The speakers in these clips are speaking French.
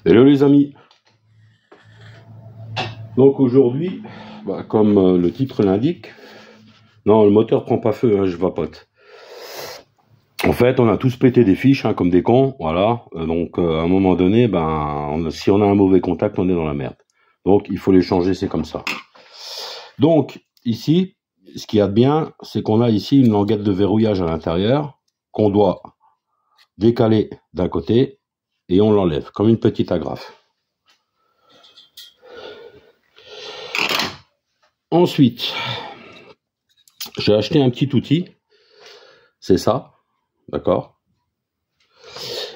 Hello les amis. Donc aujourd'hui, comme le titre l'indique, non, le moteur prend pas feu, hein, je vapote. En fait, on a tous pété des fiches, hein, comme des cons, voilà. Donc à un moment donné, si on a un mauvais contact, on est dans la merde. Donc il faut les changer, c'est comme ça. Donc ici, ce qu'il y a de bien, c'est qu'on a ici une languette de verrouillage à l'intérieur qu'on doit décaler d'un côté et on l'enlève comme une petite agrafe. Ensuite, j'ai acheté un petit outil, c'est ça, d'accord.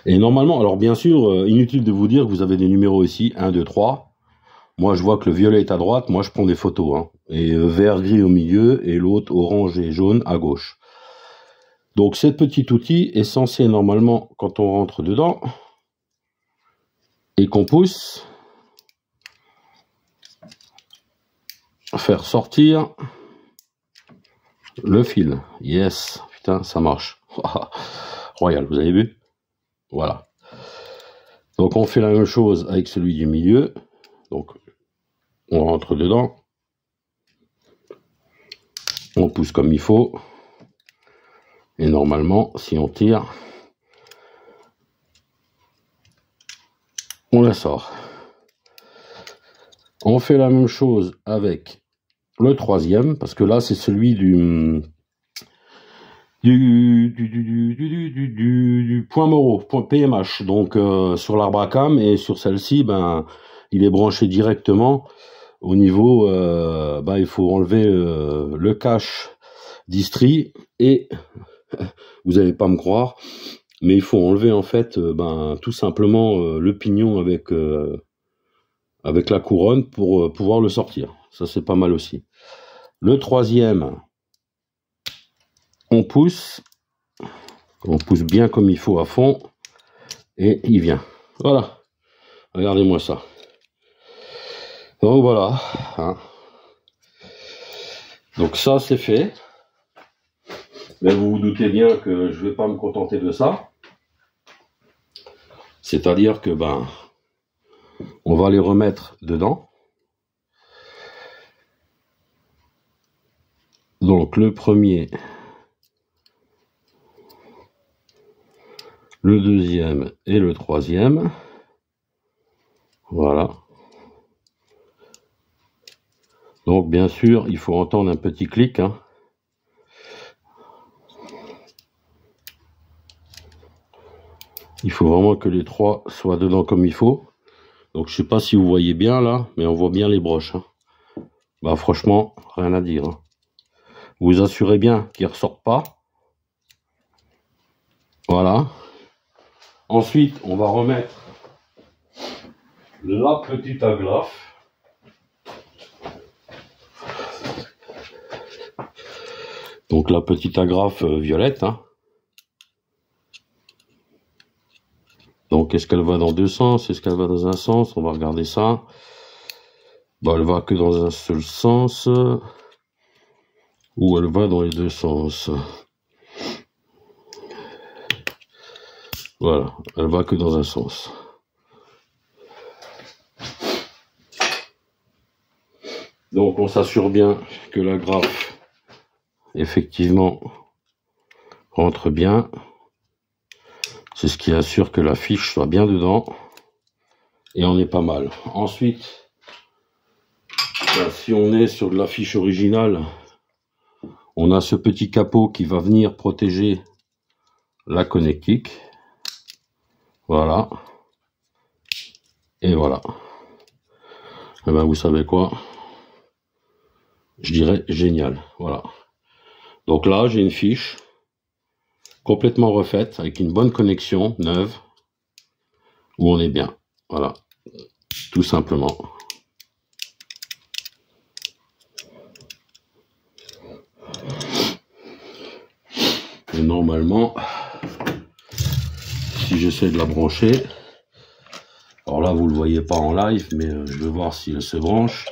Et normalement, alors bien sûr, inutile de vous dire que vous avez des numéros ici, 1, 2, 3. Moi, je vois que le violet est à droite, moi je prends des photos, hein. Et vert, gris au milieu, et l'autre orange et jaune à gauche. Donc, ce petit outil est censé normalement, quand on rentre dedans, et qu'on pousse, faire sortir le fil. Yes, putain, ça marche. Royal, vous avez vu? Voilà. Donc on fait la même chose avec celui du milieu. Donc on rentre dedans. On pousse comme il faut. Et normalement, si on tire, on la sort. On fait la même chose avec le troisième, parce que là c'est celui du point Moreau, point PMH, donc sur l'arbre à cam, et sur celle-ci, il est branché directement au niveau, il faut enlever le cache distri, et vous n'allez pas me croire, mais il faut enlever en fait tout simplement le pignon avec la couronne pour pouvoir le sortir. Ça c'est pas mal aussi. Le troisième, on pousse bien comme il faut à fond, et il vient. Voilà, regardez-moi ça. Donc voilà, hein. Donc ça c'est fait. Mais vous vous doutez bien que je vais pas me contenter de ça. C'est-à-dire que on va les remettre dedans. Donc le premier, le deuxième et le troisième. Voilà. Donc bien sûr, il faut entendre un petit clic, hein. Il faut vraiment que les trois soient dedans comme il faut. Donc je sais pas si vous voyez bien là, mais on voit bien les broches, hein. Franchement, rien à dire, hein. Vous assurez bien qu'ils ne ressortent pas. Voilà. Ensuite, on va remettre la petite agrafe. Donc la petite agrafe violette, hein. Donc est-ce qu'elle va dans deux sens? Est-ce qu'elle va dans un sens? On va regarder ça. Elle va que dans un seul sens. Ou elle va dans les deux sens. Voilà, elle va que dans un sens. Donc on s'assure bien que l'agrafe effectivement rentre bien. C'est ce qui assure que la fiche soit bien dedans. Et on est pas mal. Ensuite, si on est sur de la fiche originale, on a ce petit capot qui va venir protéger la connectique. Voilà. Et voilà. Et vous savez quoi? Je dirais génial. Voilà. Donc là, j'ai une fiche complètement refaite avec une bonne connexion neuve où on est bien. Voilà. Tout simplement. Et normalement, si j'essaie de la brancher, alors là vous le voyez pas en live, mais je vais voir si elle se branche.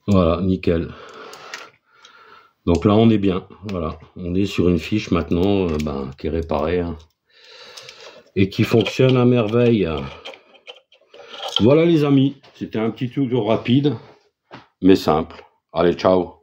Voilà, nickel. Donc là, on est bien. Voilà, on est sur une fiche maintenant qui est réparée hein, et qui fonctionne à merveille. Voilà les amis, c'était un petit tuto rapide, mais simple. Allez, ciao.